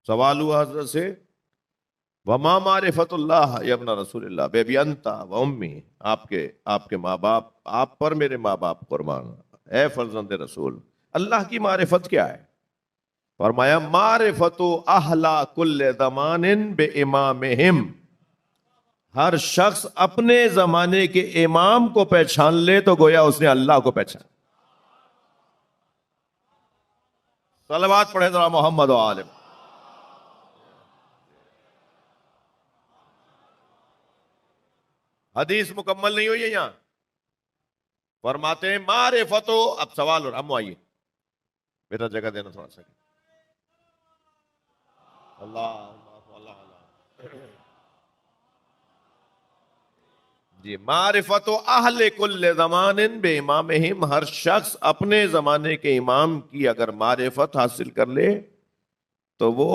سوال ہوا حضرت سے وما معرفت اللہ یا ابن رسول اللہ بے بی انتا و امی، آپ کے ماں باپ، آپ پر میرے ماں باپ قربان، اے فرزند رسول اللہ کی معرفت کیا ہے؟ فرمایا معرفت اہلا کل زمان بے امامہم، ہر شخص اپنے زمانے کے امام کو پہچان لے تو گویا اس نے اللہ کو پہچان۔ صلوات پڑھیں ذرا محمد و آل محمد۔ حدیث مکمل نہیں ہوئی ہے یہاں، فرماتے ہیں معرفت، اب سوال اور ہم آئیے بیٹا جگہ دینا تھوڑا سا، اللہ جی، معرفت اہل کل زمان بے امامہم، ہر شخص اپنے زمانے کے امام کی اگر معرفت حاصل کر لے تو وہ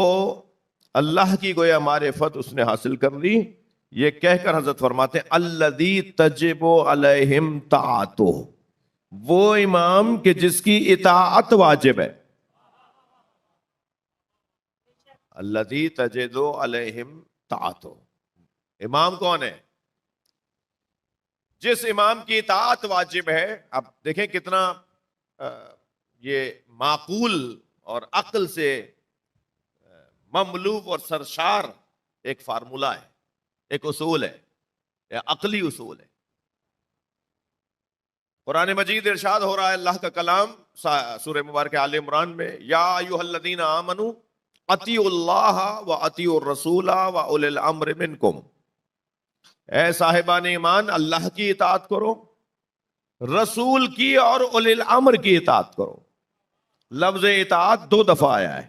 اللہ کی گویا معرفت اس نے حاصل کر لی۔ یہ کہہ کر حضرت فرماتے ہیں الذی تجب علیہم طاعتہ، وہ امام کہ جس کی اطاعت واجب ہے۔ الذی تجب علیہم طاعتہ، امام کون ہے؟ جس امام کی اطاعت واجب ہے۔ اب دیکھیں کتنا یہ معقول اور عقل سے مملوء اور سرشار ایک فارمولہ ہے، ایک اصول ہے، ایک عقلی اصول ہے۔ قرآن مجید ارشاد ہو رہا ہے اللہ کا کلام سورہ مبارکہ آل عمران میں، یا ایھا الذین آمنوا اطیعوا اللہ و اطیعوا الرسول و اولی الامر منکم، اے صاحبان ایمان اللہ کی اطاعت کرو، رسول کی اور اولی الامر کی اطاعت کرو۔ لفظ اطاعت 2 دفعہ آیا ہے،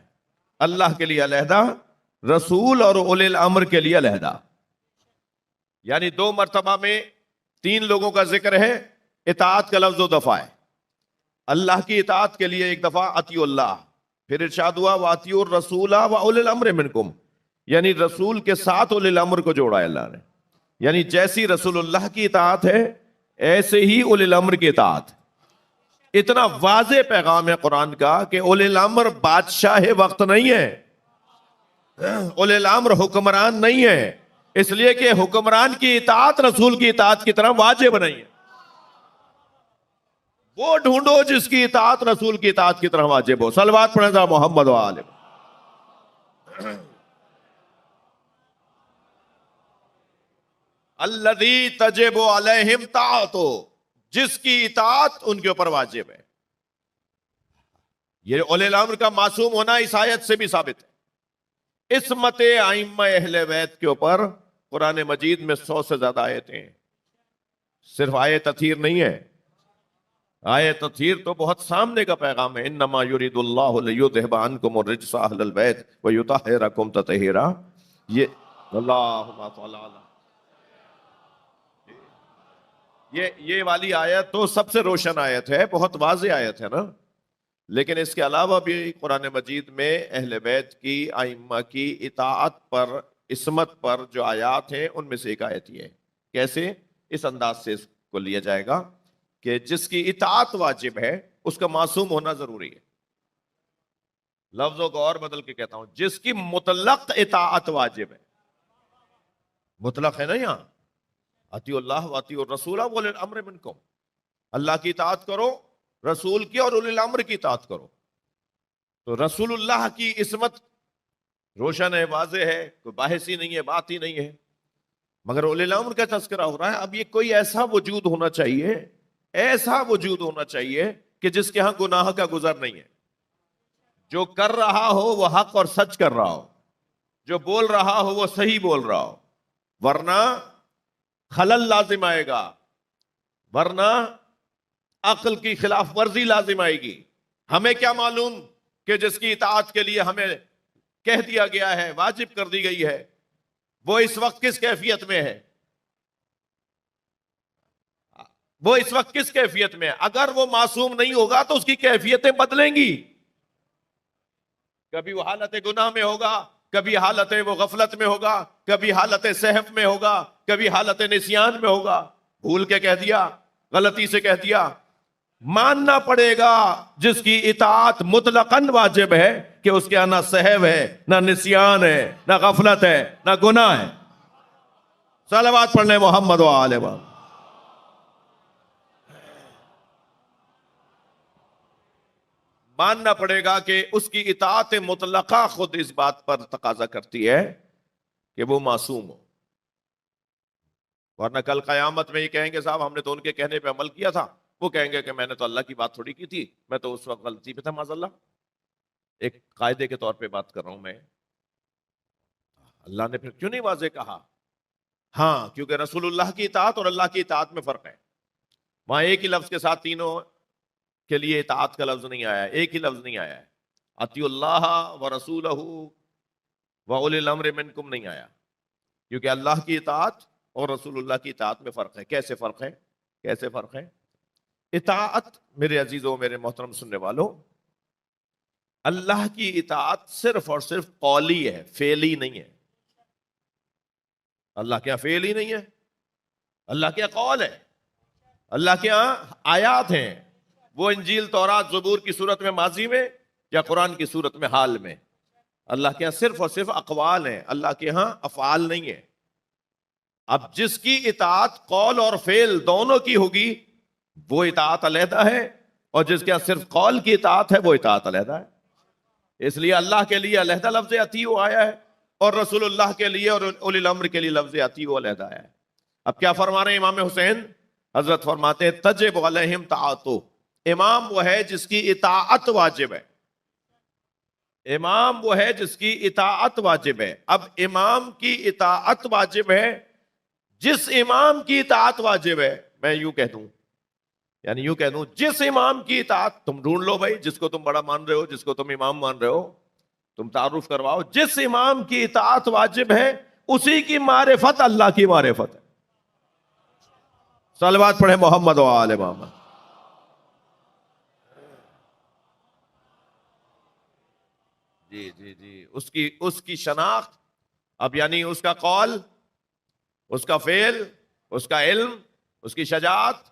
اللہ کے لیے علیحدہ، رسول اور اولی الامر کے لیے علیحدہ، یعنی 2 مرتبہ میں 3 لوگوں کا ذکر ہے، اطاعت کا لفظ 2 دفعہ ہے۔ اللہ کی اطاعت کے لیے 1 دفعہ اطیعوا اللہ، پھر ارشاد ہوا وَأَطِیعُوا الرَّسُولَ وَأُولِي الْأَمْرِ مِنْکُمْ، یعنی رسول کے ساتھ اولی الامر کو جوڑا ہے اللہ نے، یعنی جیسی رسول اللہ کی اطاعت ہے ایسے ہی اولی الامر کی اطاعت۔ اتنا واضح پیغام ہے قرآن کا کہ اولی الامر بادشاہ وقت نہیں ہے، اولی الامر حکمران نہیں ہے، اس لیے کہ حکمران کی اطاعت رسول کی اطاعت کی طرح واجب نہیں ہے۔ وہ ڈھونڈو جس کی اطاعت رسول کی اطاعت کی طرح واجب ہو۔ صلوات پڑھیں ذرا محمد و آل محمد۔ الذی تجب علیہم طاعتہ، جس کی اطاعت ان کے اوپر واجب ہے۔ یہ اولی الامر کا معصوم ہونا اس آیت سے بھی ثابت ہے۔ عصمت ائمہ اہل بیت کے اوپر قرآن مجید میں 100 سے زیادہ آیتیں ہیں، صرف آیت تطہیر نہیں ہے، آیت تطہیر تو بہت سامنے کا پیغام ہے۔ انما یرید اللہ لیذھب عنکم الرجس اہل البیت ویطہرکم تطہیرا، یہ اللہم صل علی، یہ والی آیت تو سب سے روشن آیت ہے، بہت واضح آیت ہے نا۔ لیکن اس کے علاوہ بھی قرآن مجید میں اہل بیت کی، ائمہ کی اطاعت پر، عصمت پر جو آیات ہیں ان میں سے ایک آیت یہ ہے۔ کیسے؟ اس انداز سے اس کو لیا جائے گا کہ جس کی اطاعت واجب ہے اس کا معصوم ہونا ضروری ہے۔ لفظوں کو اور بدل کے کہتا ہوں، جس کی مطلق اطاعت واجب ہے، مطلق ہے نا یہاں، اطیعوا اللہ و اطیعوا الرسول و اولی الامر منکم، اللہ کی اطاعت کرو، رسول کی اور اولی الامر کی اطاعت کرو۔ تو رسول اللہ کی عصمت روشن ہے، واضح ہے، کوئی باحث ہی نہیں ہے، بات ہی نہیں ہے، مگر اولی الامر کا تذکرہ ہو رہا ہے۔ اب یہ کوئی ایسا وجود ہونا چاہیے، ایسا وجود ہونا چاہیے کہ جس کے ہاں گناہ کا گزر نہیں ہے، جو کر رہا ہو وہ حق اور سچ کر رہا ہو، جو بول رہا ہو وہ صحیح بول رہا ہو، ورنہ خلل لازم آئے گا، ورنہ عقل کی خلاف ورزی لازم آئے گی۔ ہمیں کیا معلوم کہ جس کی اطاعت کے لیے ہمیں کہہ دیا گیا ہے، واجب کر دی گئی ہے، وہ اس وقت کس کیفیت میں ہے، وہ اس وقت کس کیفیت میں ہے۔ اگر وہ معصوم نہیں ہوگا تو اس کی کیفیتیں بدلیں گی، کبھی وہ حالت گناہ میں ہوگا، کبھی حالت وہ غفلت میں ہوگا، کبھی حالت سہو میں ہوگا، کبھی حالت نسیان میں ہوگا، بھول کے کہہ دیا، غلطی سے کہہ دیا۔ ماننا پڑے گا جس کی اطاعت مطلقاً واجب ہے، کہ اس کے یہاں نہ سہو ہے، نہ نسیان ہے، نہ غفلت ہے، نہ گناہ ہے. صلوات پڑھنے محمد و آل محمد. ماننا پڑے گا کہ اس کی اطاعت مطلقہ خود اس بات پر تقاضا کرتی ہے کہ وہ معصوم ہو. ورنہ کل قیامت میں یہ کہیں گے صاحب ہم نے تو ان کے کہنے پہ عمل کیا تھا، وہ کہیں گے کہ میں نے تو اللہ کی بات تھوڑی کی تھی، میں تو اس وقت غلطی پہ تھا معاذ اللہ. ایک قاعدے کے طور پہ بات کر رہا ہوں میں. اللہ نے پھر کیوں نہیں واضح کہا؟ ہاں کیونکہ رسول اللہ کی اطاعت اور اللہ کی اطاعت میں فرق ہے. وہاں ایک ہی لفظ کے ساتھ تینوں کے لیے اطاعت کا لفظ نہیں آیا ہے، ایک ہی لفظ نہیں آیا ہے. اطیعوا اللہ و رسولہ و اولی الامر منکم نہیں آیا، کیونکہ اللہ کی اطاعت اور رسول اللہ کی اطاعت میں فرق ہے. کیسے فرق ہے؟ کیسے فرق ہے؟ اطاعت میرے عزیزوں، میرے محترم سننے والوں، اللہ کی اطاعت صرف اور صرف قولی ہے، فعلی نہیں ہے. اللہ کیا فعل ہی نہیں ہے، اللہ کیا قول ہے. اللہ کے ہاں آیات ہیں، وہ انجیل تورات زبور کی صورت میں ماضی میں یا قرآن کی صورت میں حال میں. اللہ کے ہاں صرف اور صرف اقوال ہیں، اللہ کے ہاں افعال نہیں ہے. اب جس کی اطاعت قول اور فعل دونوں کی ہوگی وہ اطاعت علیحدہ ہے، اور جس کے ہاں صرف قول کی اطاعت ہے وہ اطاعت علیحدہ ہے. اس لیے اللہ کے لیے علیحدہ لفظ اطیعوا آیا ہے، اور رسول اللہ کے لیے اور اولی الامر کے لیے لفظ اطیعوا علیحدہ آیا ہے. اب کیا فرما رہے ہیں امام حسین؟ حضرت فرماتے ہیں تجب علیہم طاعتو، امام وہ ہے جس کی اطاعت واجب ہے. امام وہ ہے جس کی اطاعت واجب ہے. اب امام کی اطاعت واجب ہے، جس امام کی اطاعت واجب ہے، میں یوں کہہ دوں، یعنی یوں کہہ دوں جس امام کی اطاعت، تم ڈھونڈ لو بھائی جس کو تم بڑا مان رہے ہو، جس کو تم امام مان رہے ہو، تم تعارف کرواؤ. جس امام کی اطاعت واجب ہے اسی کی معرفت اللہ کی معرفت ہے. صلوات پڑھے محمد و آل محمد. جی جی جی، اس کی شناخت، اب یعنی اس کا قول، اس کا فعل، اس کا علم، اس کی شجاعت،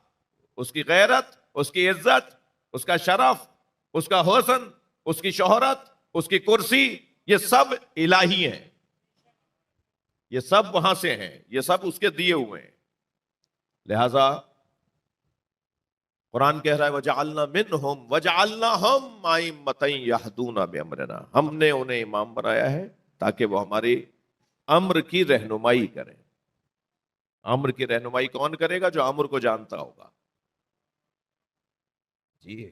اس کی غیرت، اس کی عزت، اس کا شرف، اس کا حسن، اس کی شہرت، اس کی کرسی، یہ سب الہی ہیں، یہ سب وہاں سے ہیں، یہ سب اس کے دیے ہوئے ہیں. لہذا قرآن کہہ رہا ہے وَجَعَلْنَا مِنْهُمْ وَجَعَلْنَاهُمْ أَئِمَّةً يَهْدُونَ بِأَمْرِنَا، ہم نے انہیں امام بنایا ہے تاکہ وہ ہماری امر کی رہنمائی کریں. امر کی رہنمائی کون کرے گا؟ جو امر کو جانتا ہوگا. جی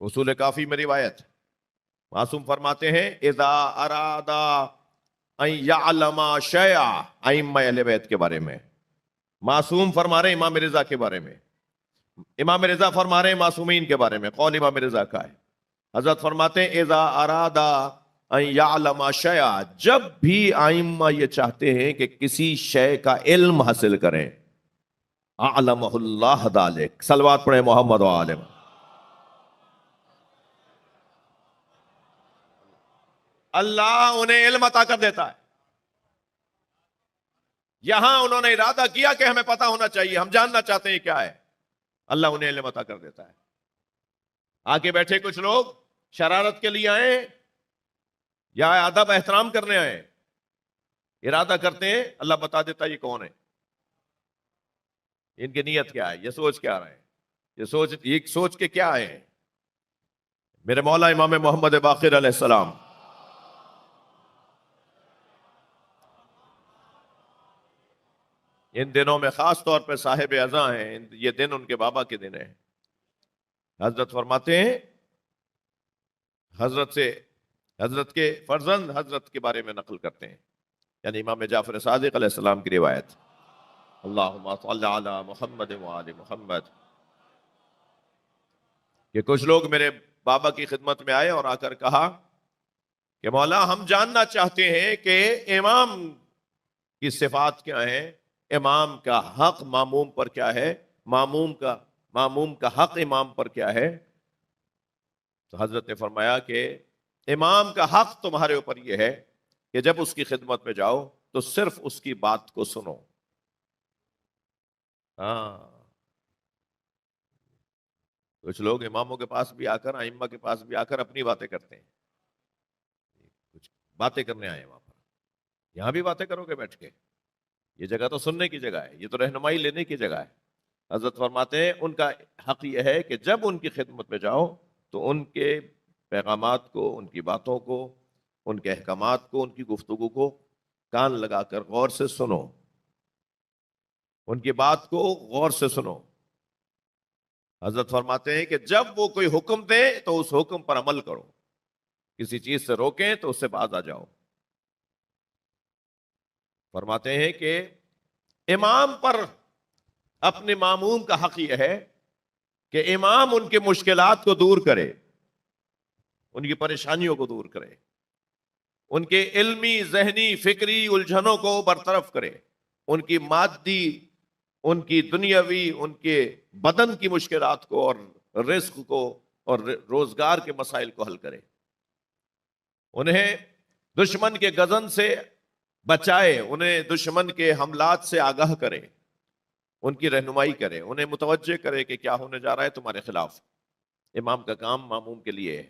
اصول کافی میں روایت، معصوم فرماتے ہیں اذا ارادہ ان یعلم شیئا، ائمہ اہل بیت کے بارے میں. معصوم فرما رہے ہیں امام رضا کے بارے میں، امام رضا فرما رہے ہیں معصومین کے بارے میں، قول امام رضا کا ہے. حضرت فرماتے ہیں اذا ارادہ ان یعلم شیئا، جب بھی ائمہ یہ چاہتے ہیں کہ کسی شے کا علم حاصل کریں، اعلمہ اللہ ذالک. صلوات پڑھے محمد و آل محمد. اللہ انہیں علم عطا کر دیتا ہے. یہاں انہوں نے ارادہ کیا کہ ہمیں پتا ہونا چاہیے، ہم جاننا چاہتے ہیں کیا ہے، اللہ انہیں علم عطا کر دیتا ہے. آگے بیٹھے کچھ لوگ شرارت کے لیے آئے یا ادب احترام کرنے آئے، ارادہ کرتے ہیں، اللہ بتا دیتا یہ کون ہے، ان کی نیت کیا ہے، یہ سوچ کیا رہے ہیں، یہ سوچ کے کیا آئے ہیں. میرے مولا امام محمد باقر علیہ السلام ان دنوں میں خاص طور پہ صاحب ازاں ہیں، یہ دن ان کے بابا کے دن ہیں. حضرت فرماتے ہیں، حضرت کے فرزند حضرت کے بارے میں نقل کرتے ہیں، یعنی امام جعفر صادق علیہ السلام کی روایت. اللہم صلی علی محمد و آل محمد، کہ کچھ لوگ میرے بابا کی خدمت میں آئے اور آ کر کہا کہ مولا ہم جاننا چاہتے ہیں کہ امام کی صفات کیا ہیں، امام کا حق ماموم پر کیا ہے، ماموم کا حق امام پر کیا ہے. تو حضرت نے فرمایا کہ امام کا حق تمہارے اوپر یہ ہے کہ جب اس کی خدمت میں جاؤ تو صرف اس کی بات کو سنو. ہاں کچھ لوگ اماموں کے پاس بھی آ کر، ائمہ کے پاس بھی آ کر اپنی باتیں کرتے ہیں. باتیں کرنے آئے وہاں پر. یہاں بھی باتیں کرو گے بیٹھ کے؟ یہ جگہ تو سننے کی جگہ ہے, یہ تو رہنمائی لینے کی جگہ ہے. حضرت فرماتے ہیں ان کا حق یہ ہے کہ جب ان کی خدمت میں جاؤ تو ان کے پیغامات کو, ان کی باتوں کو, ان کے احکامات کو, ان کی گفتگو کو کان لگا کر غور سے سنو, ان کی بات کو غور سے سنو. حضرت فرماتے ہیں کہ جب وہ کوئی حکم دے تو اس حکم پر عمل کرو, کسی چیز سے روکیں تو اس سے باز آ جاؤ. فرماتے ہیں کہ امام پر اپنے ماموم کا حق یہ ہے کہ امام ان کے مشکلات کو دور کرے, ان کی پریشانیوں کو دور کرے, ان کے علمی, ذہنی, فکری الجھنوں کو برطرف کرے, ان کی مادی, ان کی دنیاوی, ان کے بدن کی مشکلات کو اور رزق کو اور روزگار کے مسائل کو حل کرے, انہیں دشمن کے غضن سے بچائے, انہیں دشمن کے حملات سے آگاہ کرے, ان کی رہنمائی کرے, انہیں متوجہ کرے کہ کیا ہونے جا رہا ہے تمہارے خلاف. امام کا کام ماموم کے لیے ہے.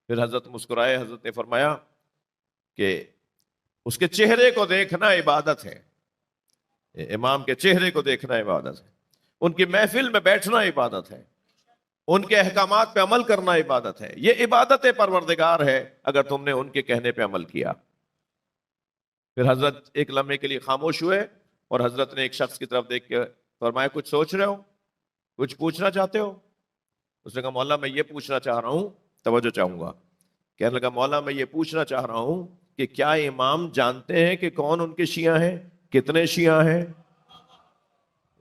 پھر حضرت مسکرائے, حضرت نے فرمایا کہ اس کے چہرے کو دیکھنا عبادت ہے, امام کے چہرے کو دیکھنا عبادت ہے, ان کی محفل میں بیٹھنا عبادت ہے, ان کے احکامات پہ عمل کرنا عبادت ہے. یہ عبادت پروردگار ہے اگر تم نے ان کے کہنے پہ عمل کیا. پھر حضرت ایک لمحے کے لیے خاموش ہوئے اور حضرت نے ایک شخص کی طرف دیکھ کے فرمایا, کچھ سوچ رہے ہو, کچھ پوچھنا چاہتے ہو؟ اس نے کہا مولا میں یہ پوچھنا چاہ رہا ہوں, توجہ چاہوں گا. کہنے لگا مولا میں یہ پوچھنا چاہ رہا ہوں کہ کیا امام جانتے ہیں کہ کون ان کے شیعہ ہیں, کتنے شیعہ ہیں,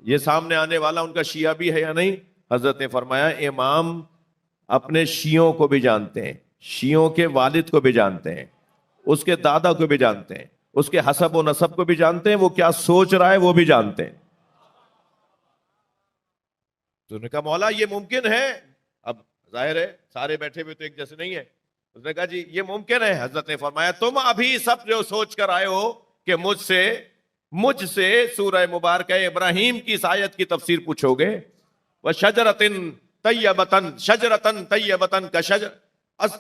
یہ سامنے آنے والا ان کا شیعہ بھی ہے یا نہیں؟ حضرت نے فرمایا امام اپنے شیعوں کو بھی جانتے ہیں, شیعوں کے والد کو بھی جانتے ہیں, اس کے دادا کو بھی جانتے ہیں, اس کے حسب و نسب کو بھی جانتے ہیں, وہ کیا سوچ رہا ہے وہ بھی جانتے ہیں. تو نے کہا مولا یہ ممکن ہے؟ اب ظاہر ہے سارے بیٹھے ہوئے تو ایک جیسے نہیں ہے. اس نے کہا جی یہ ممکن ہے. حضرت نے فرمایا تم ابھی سب جو سوچ کر آئے ہو کہ مجھ سے سورہ مبارکہ ابراہیم کی اس آیت کی تفسیر پوچھو گے, وَشَجَرَةٍ طَيَّبَةً شَجَرَةً طَيَّبَةً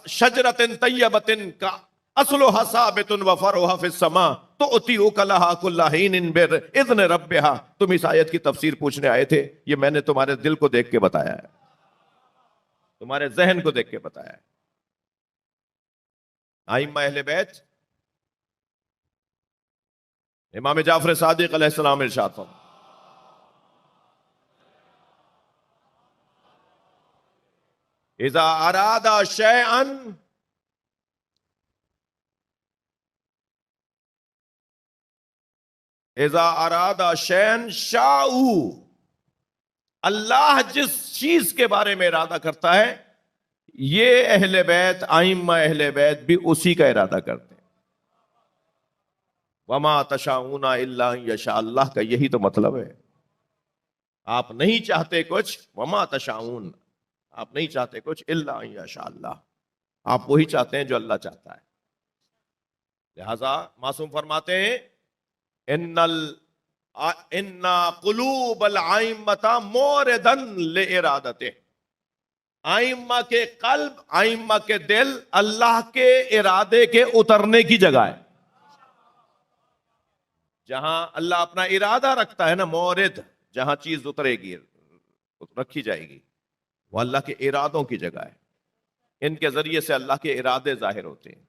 شَجَرَةٍ طَيَّبَةٍ أَصْلُهَا ثَابِتٌ وَفَرْعُهَا فِي السَّمَاءِ تُؤْتِي أُكُلَهَا كُلَّ حِينٍ بِإِذْنِ رَبِّهَا. تم اس آیت کی تفسیر پوچھنے آئے تھے, یہ میں نے تمہارے دل کو دیکھ کے بتایا ہے, تمہارے ذہن کو دیکھ کے بتایا ہے. ائمہ اہل بیت, امام جعفر صادق علیہ السلام ارشاد فرماتے اذا اراد شیئا شاءوا. اللہ جس چیز کے بارے میں ارادہ کرتا ہے یہ اہل بیت, ائمہ اہل بیت بھی اسی کا ارادہ کرتے ہیں. وما تشاؤون الا ان یشاء اللہ کا یہی تو مطلب ہے. آپ نہیں چاہتے کچھ, وما تشاؤون, آپ نہیں چاہتے کچھ الا ان یشاء اللہ, آپ وہی چاہتے ہیں جو اللہ چاہتا ہے. لہذا معصوم فرماتے ہیں ان قلوب الائمۃ موردا لارادتہ. ائمہ کے قلب, ائمہ کے دل اللہ کے ارادے کے اترنے کی جگہ ہے. جہاں اللہ اپنا ارادہ رکھتا ہے نا, مورد, جہاں چیز اترے گی, رکھی جائے گی, وہ اللہ کے ارادوں کی جگہ ہے. ان کے ذریعے سے اللہ کے ارادے ظاہر ہوتے ہیں.